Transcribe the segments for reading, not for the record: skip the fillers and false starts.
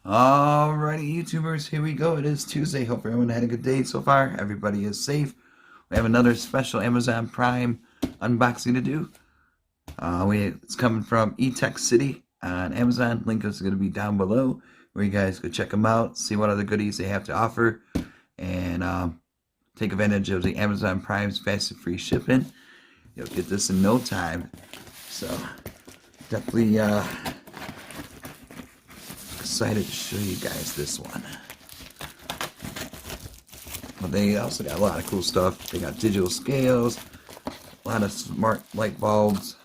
Alrighty, YouTubers, here we go. It is Tuesday. Hope everyone had a good day so far. Everybody is safe. We have another special Amazon Prime unboxing to do. It's coming from Etekcity on Amazon. Link is going to be down below, where you guys go check them out, see what other goodies they have to offer, and take advantage of the Amazon Prime's fast and free shipping. You'll get this in no time. So definitely excited to show you guys this one. But they also got a lot of cool stuff. They got digital scales, a lot of smart light bulbs,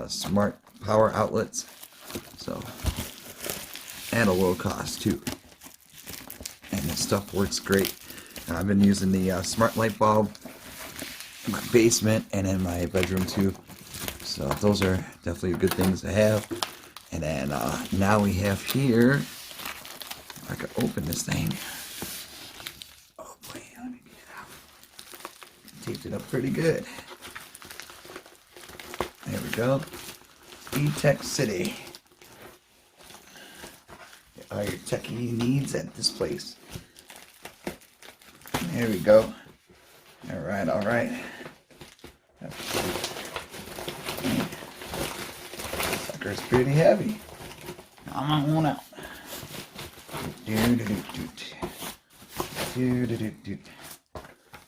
smart power outlets, so at a low cost too. And this stuff works great. I've been using the smart light bulb in my basement and in my bedroom too. So those are definitely good things to have. And then now we have here, if I could open this thing. Oh boy, let me get it out. Taped it up pretty good. There we go. Etekcity. Get all your techie needs at this place. There we go. Alright, alright. Sucker's pretty heavy. Come on out.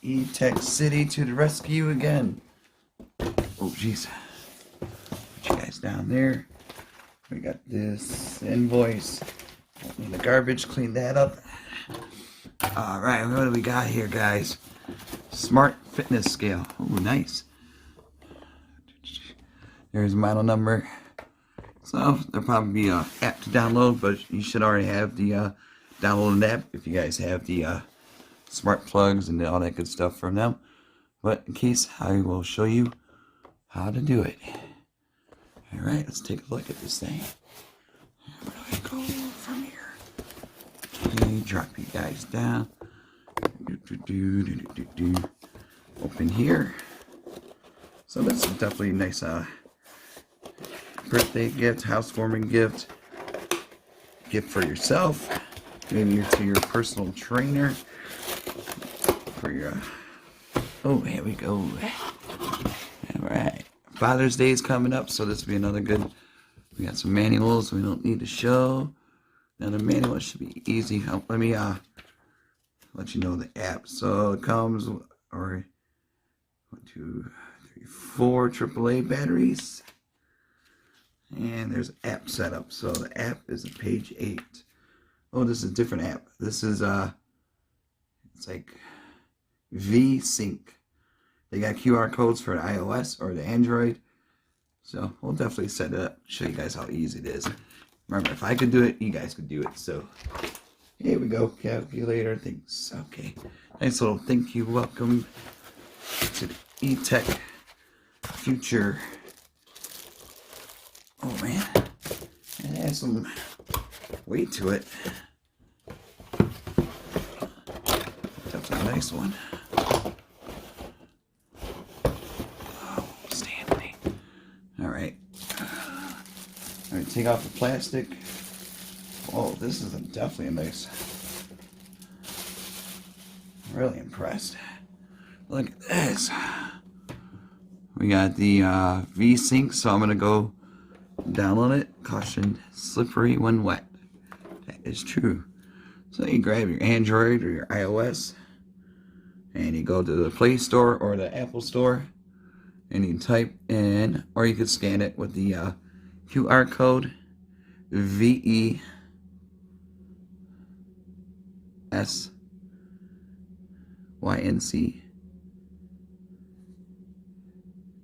Etekcity to the rescue again. Oh jeez. Put you guys down there. We got this invoice. In the garbage, clean that up. Alright, what do we got here, guys? Smart fitness scale. Oh, nice. There's model number. So there'll probably be an app to download, but you should already have the downloaded app if you guys have the smart plugs and all that good stuff from them. But in case, I will show you how to do it. Alright, let's take a look at this thing. Where do I go from here? Okay, drop you guys down. Open here. So that's definitely a nice birthday gift, housewarming gift, gift for yourself, maybe to your personal trainer, for your, oh, here we go. Alright, Father's Day is coming up, so this will be another good, we got some manuals we don't need to show. Another manual should be easy. Let me let you know the app. So it comes, or 1, 2, 3, 4 AAA batteries. And there's app setup. So the app is page 8. Oh, this is a different app. This is it's like V-Sync. They got QR codes for the iOS or the Android. So we'll definitely set it up, show you guys how easy it is. Remember, if I could do it, you guys could do it. So here we go. Calculator things. Okay. Nice little thank you. Welcome to the eTech future. Oh man, it has some weight to it. Definitely a nice one. Oh, Stanley. Alright. Alright, take off the plastic. Oh, this is definitely a nice. I'm really impressed. Look at this. We got the V-Sync, so I'm going to go download it. Caution, slippery when wet. That is true. So you grab your Android or your iOS and you go to the Play Store or the Apple Store and you type in, or you could scan it with the QR code VESYNC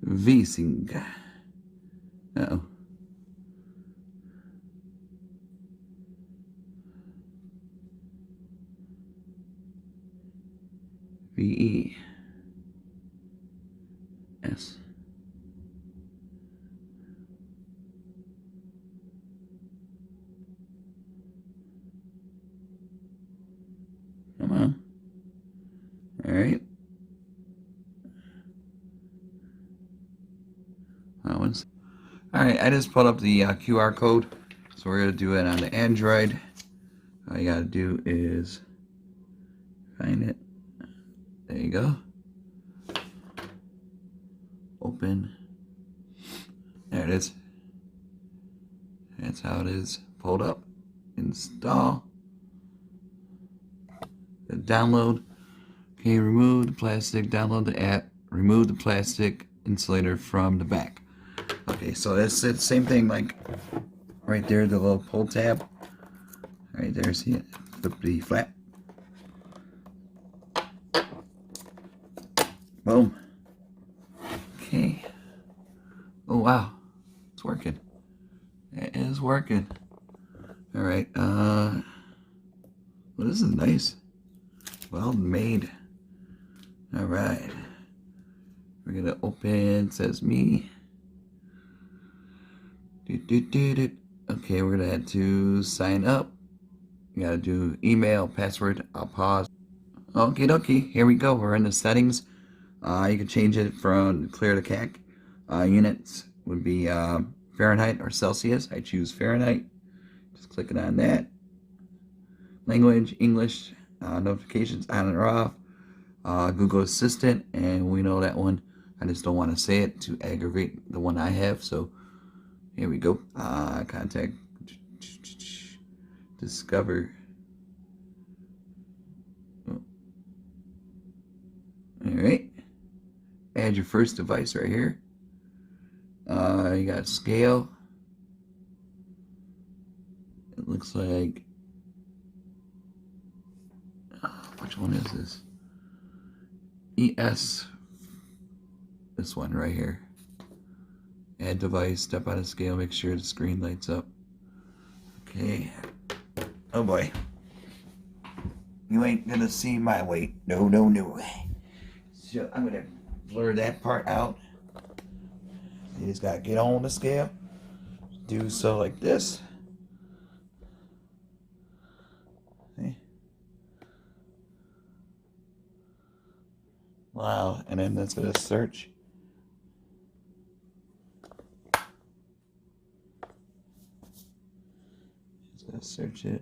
V-Sync. Uh-oh. V-E-S. Come on. All right. That one's. All right. I just put up the QR code, so we're gonna do it on the Android. All you gotta do is find it. There you go. Open. There it is. That's how it is. Pulled up. Install. Download. Okay, remove the plastic. Download the app. Remove the plastic insulator from the back. Okay, so that's the same thing, like right there, the little pull tab. Right there, see it? Flip the flap. Boom. Okay. Oh wow, it's working. It is working. All right. Well, this is nice. Well made. All right. We're gonna open. It says me. Okay, we're gonna have to sign up. You gotta do email, password. I'll pause. Okie dokie. Here we go. We're in the settings. You can change it from clear to CAC. Units would be Fahrenheit or Celsius. I choose Fahrenheit. Just clicking on that. Language, English, notifications on or off. Google Assistant, and we know that one. I just don't want to say it to aggravate the one I have. So here we go. Contact. Discover. All right. Add your first device right here. You got scale. It looks like, which one is this? ES. This one right here. Add device, step on a scale, make sure the screen lights up. Okay. Oh boy. You ain't gonna see my weight. No, no, no. So I'm gonna blur that part out. You just gotta get on the scale. Do so like this. See? Wow, and then that's gonna search. It's gonna search it.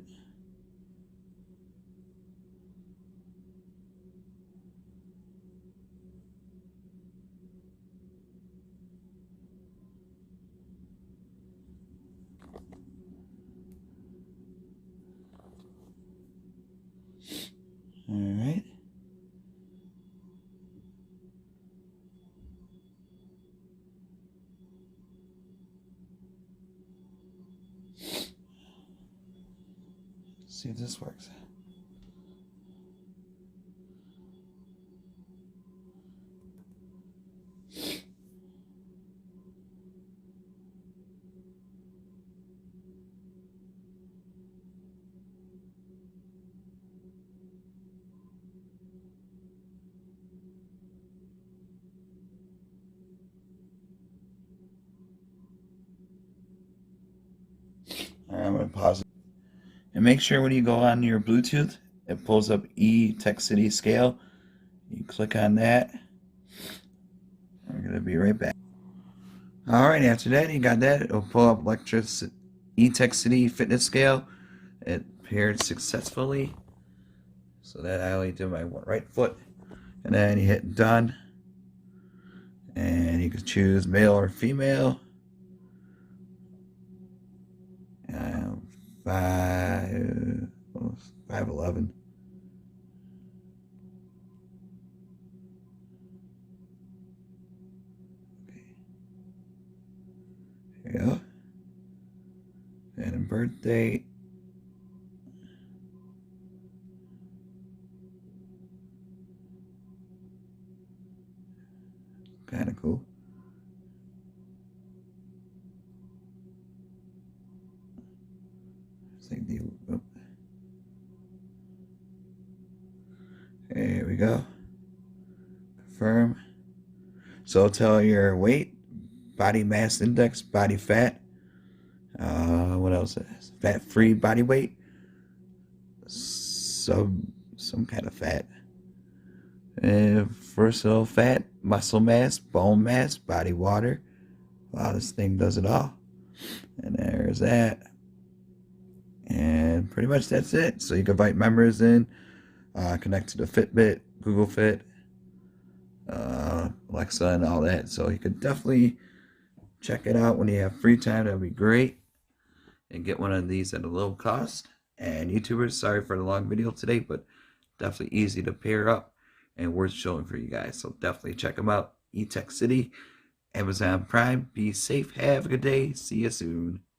All right. See if this works. All right, I'm gonna pause it. And make sure when you go on your Bluetooth, it pulls up Etekcity scale. You click on that. We're gonna be right back. All right, after that, you got that. It'll pull up Etekcity fitness scale. It paired successfully. So that I only did my right foot. And then you hit done. And you can choose male or female. 5'11". Okay. There you go. And a birth date. Kind of cool. Oh. There we go. Confirm. So tell your weight, body mass index, body fat. What else is fat-free body weight? Some kind of fat. Versatile fat, muscle mass, bone mass, body water. Wow, this thing does it all. And there's that. And pretty much that's it. So you can invite members in, connect to the Fitbit, Google Fit, Alexa, and all that. So you could definitely check it out when you have free time. That'd be great. And get one of these at a low cost. And YouTubers, sorry for the long video today, but definitely easy to pair up and worth showing for you guys. So definitely check them out. Etekcity, Amazon Prime. Be safe. Have a good day. See you soon.